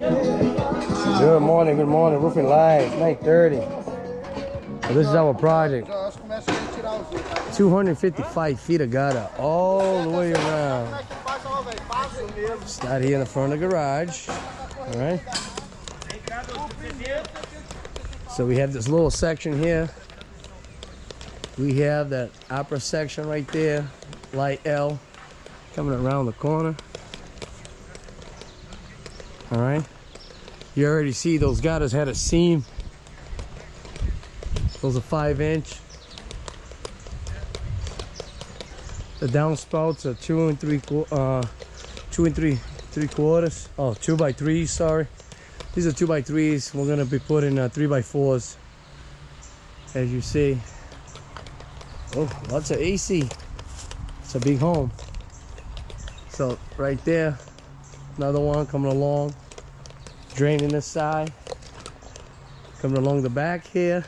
Good morning, Roofing Live, 9:30. So this is our project. 255 feet of gutter all the way around. Start here in the front of the garage. All right. So we have this little section here. We have that upper section right there, light L, coming around the corner. All right. You already see those gutters had a seam. Those are 5-inch. The downspouts are 2 and 3/4. Oh, 2x3s. Sorry, these are 2x3s. We're gonna be putting 3x4s, as you see. Oh, lots of AC. It's a big home. So right there, another one coming along. Draining this side, coming along the back here.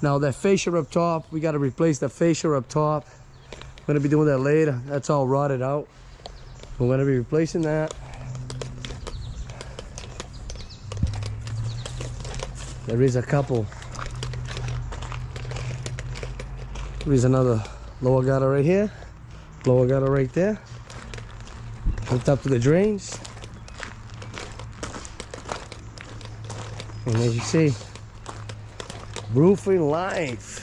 Now that fascia up top, we got to replace the fascia up top. I'm gonna be doing that later. That's all rotted out. We're gonna be replacing that. There is a couple. There is another lower gutter right here, lower gutter right there, hooked up to the drains. And as you see, roofing life.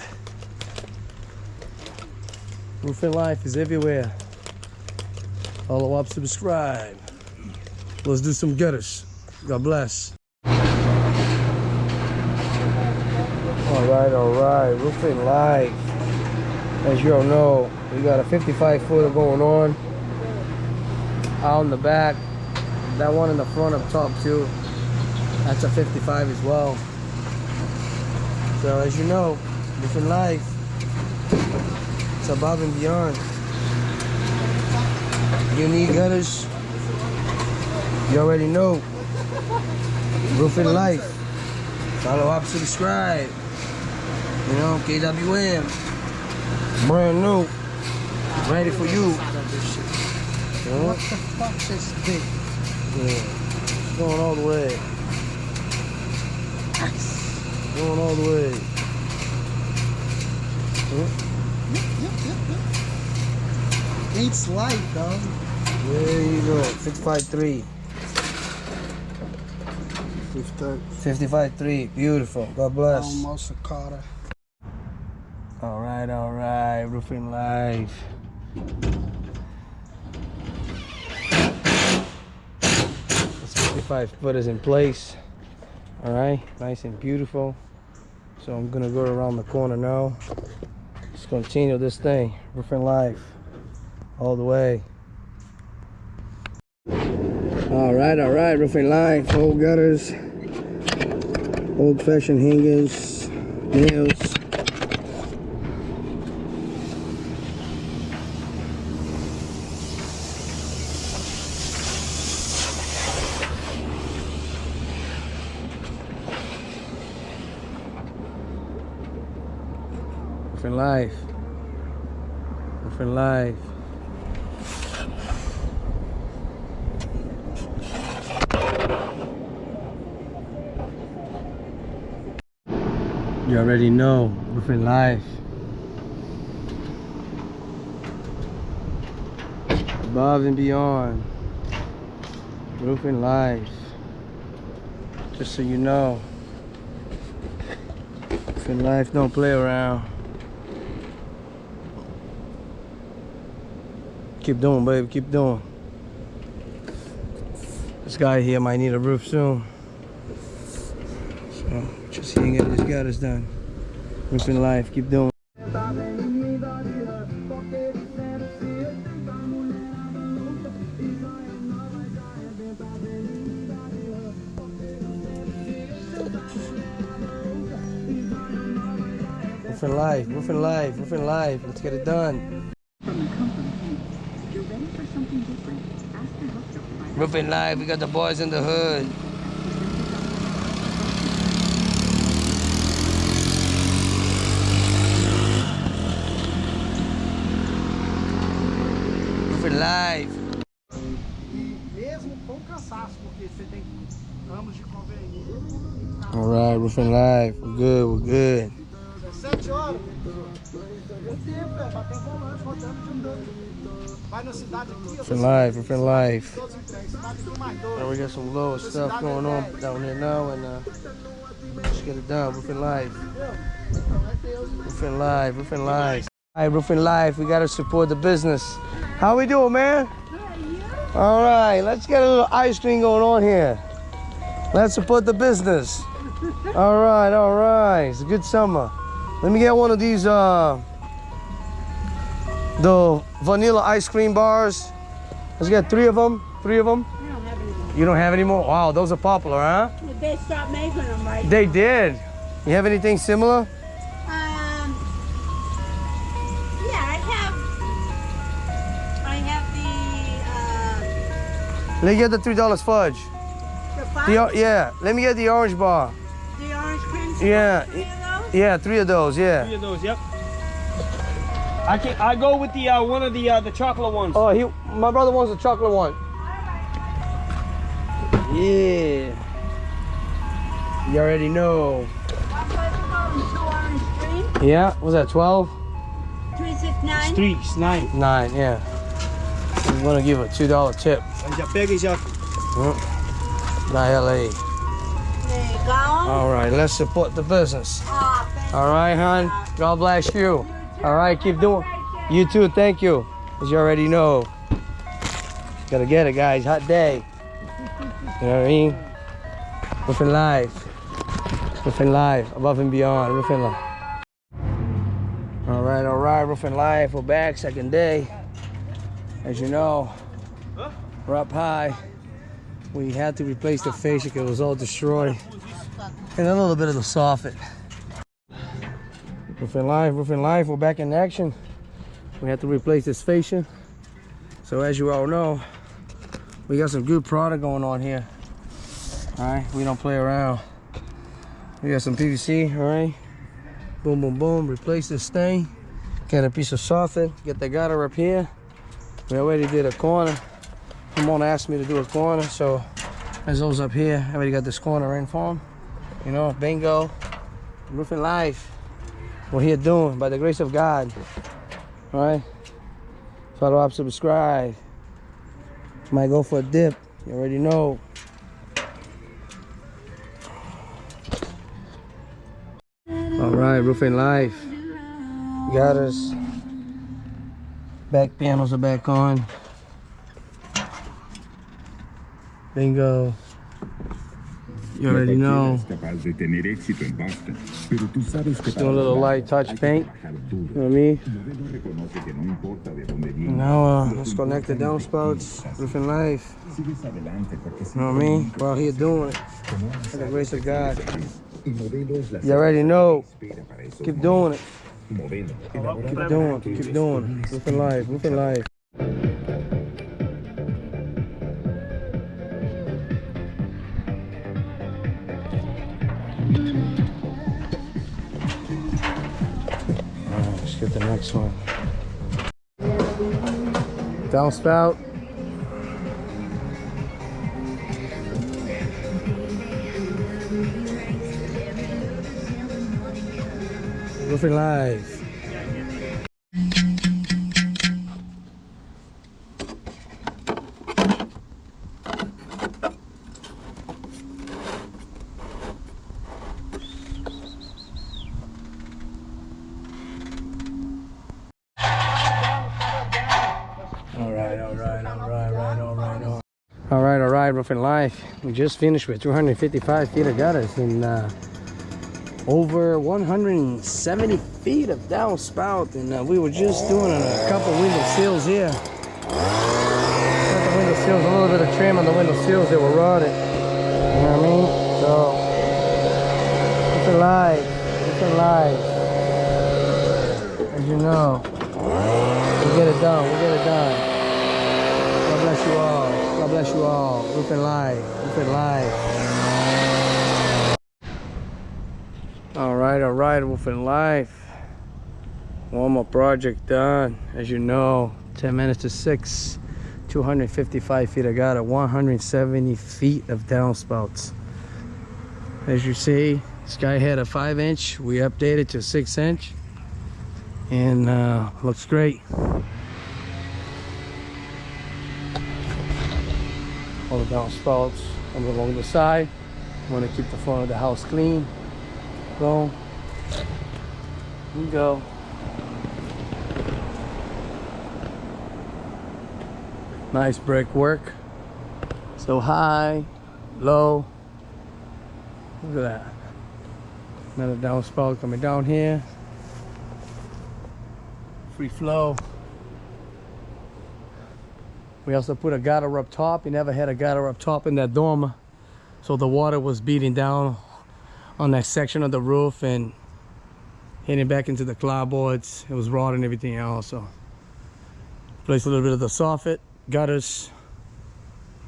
Roofing life is everywhere. Follow up, subscribe. Let's do some gutters. God bless. All right. Roofing life. As you all know, we got a 55-footer going on. Out in the back. That one in the front up top too. That's a 55 as well. So as you know, roofing life, it's above and beyond. You need gutters, you already know. Roofing life. Follow up, subscribe. You know, KWM. Brand new. Ready for you. What the fuck is this? Yeah. Going all the way. Going all the way. It's light, dog. There you go. 55.3. 55.3. Beautiful. God bless. Almost a quarter. All right. Roofing life. This 55-foot is in place. All right, nice and beautiful. So I'm gonna go around the corner now. Just continue this thing, roofing life, all the way. All right, roofing life. Old gutters, old-fashioned hangers, nails. Roofing life. Roofing life. You already know, roofing life. Above and beyond. Roofing life. Just so you know. Roofing life, don't play around. Keep doing, baby, keep doing. This guy here might need a roof soon. So, just here and get this gutters done. Roofing life, keep doing. Roofing life, roofing life, roofing life. Let's get it done. Roofing life, we got the boys in the hood. Roofing life. E mesmo com cansaço, porque você tem que All right, roofing live. We're good. We're good. 7 horas. Eu tempo, mas tem volante rodando de novo. Vai na cidade aqui, Roofing live. Roofing live. todos entregues. Cidade aqui mais dois. Now we got some low stuff going on down here now, and let's get it done. Roofing live. Roofing live. Roofing live. All right, roofing live. We gotta support the business. How we doing, man? All right, let's get a little ice cream going on here. Let's support the business. All right, all right. It's a good summer. Let me get one of these the vanilla ice cream bars. Let's get 3 of them. 3 of them. I don't have any more. You don't have any more? Wow, those are popular, huh? They stopped making them, right? They did. You have anything similar? Yeah, I have Let me get the $3 fudge. the fudge, Yeah, let me get the orange bar. the orange cream. Yeah. 3 of those? Yeah, 3 of those, yeah. 3 of those, yep. I go with the one of the chocolate ones. Oh, my brother wants the chocolate one. Yeah. You already know. One flavor, 2 orange cream, Yeah, what's that, 12? 369. 3, 9. 9, yeah. I'm gonna give a $2 tip. Já pega e já. By LA. There you go. All right, let's support the business. Oh, thank All right, hon. God bless you. All right, keep doing. You too, thank you. As you already know. Gotta get it, guys. Hot day. You know what I mean? Roofing live. Roofing live. Above and beyond. Roofing live. All right. Roofing live. We're back. Second day. As you know, we're up high. We had to replace the fascia because it was all destroyed. And a little bit of the soffit. Roofing live, we're back in action. We had to replace this fascia. So as you all know, we got some good product going on here. All right, we don't play around. We got some PVC, all right? Boom, boom, boom, replace this thing. Get a piece of soffit, get the gutter up here. We already did a corner. Ramon asked me to do a corner, so there's those up here. I already got this corner in for him. You know, bingo, roofing life. We're here doing, by the grace of God. All right? Follow up, subscribe. Might go for a dip. You already know. All right, roofing life. Gutters. Back panels are back on. Bingo. You already know. Just doing a little light touch paint. You know what I mean? Now let's connect the downspouts. Roofing life. You know what I mean? We're out here doing it. By the grace of God. You already know. Keep doing it. Keep doing it. Keep doing it. Roofing life. Roofing life. Let's get the next one. Downspout. Roofing live. All right, roofing life. We just finished with 255 feet of gutters and over 170 feet of downspout, and we were just doing a couple window sills here. Got the window sills, a little bit of trim on the window sills that were rotted. You know what I mean? So roofing life, roofing life. As you know, we'll get it done. We'll get it done. God bless you all. God bless you all. Roofing live. Roofing live. All right, roofing live. One more project done. As you know, 10 minutes to 6. 255 feet of gutter, 170 feet of downspouts. As you see, this guy had a 5-inch. We updated to 6-inch, and looks great. All the downspouts come along the side. Want to keep the front of the house clean. Boom. Here we go. Nice brickwork. So high, low. Look at that. Another downspout coming down here. Free flow. We also put a gutter up top. You never had a gutter up top in that dormer, so the water was beating down on that section of the roof and hitting back into the clapboards. It was rotting and everything else. So place a little bit of the soffit, gutters.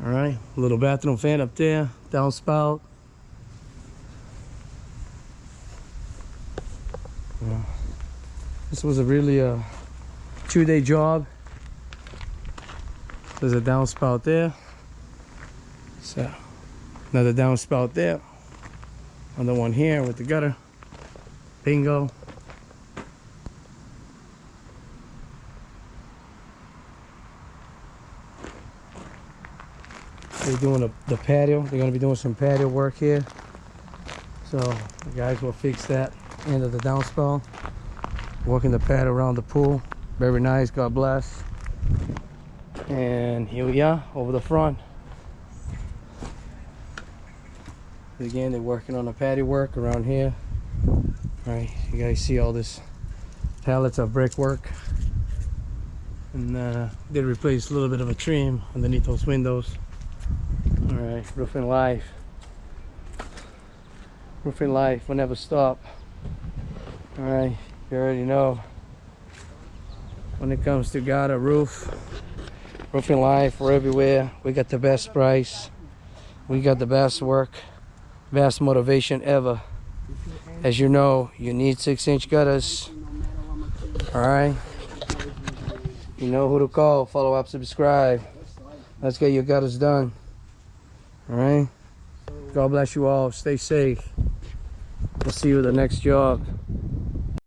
All right, a little bathroom fan up there, downspout. Yeah. This was a really 2-day job. There's a downspout there. So another downspout there. Another one here with the gutter. Bingo. They're doing the patio. They're going to be doing some patio work here. So the guys will fix that end of the downspout. Working the patio around the pool. Very nice. God bless. And here we are over the front. Again, they're working on the patio work around here. All right, you guys see all this pallets of brickwork, and they replaced a little bit of a trim underneath those windows. All right, roofing life. Roofing life will never stop. All right, you already know. When it comes to gutter, roof, roofing life, we're everywhere. We got the best price. We got the best work, best motivation ever. As you know, you need 6-inch gutters. All right. You know who to call. Follow up, subscribe. Let's get your gutters done. All right. God bless you all. Stay safe. We'll see you at the next job.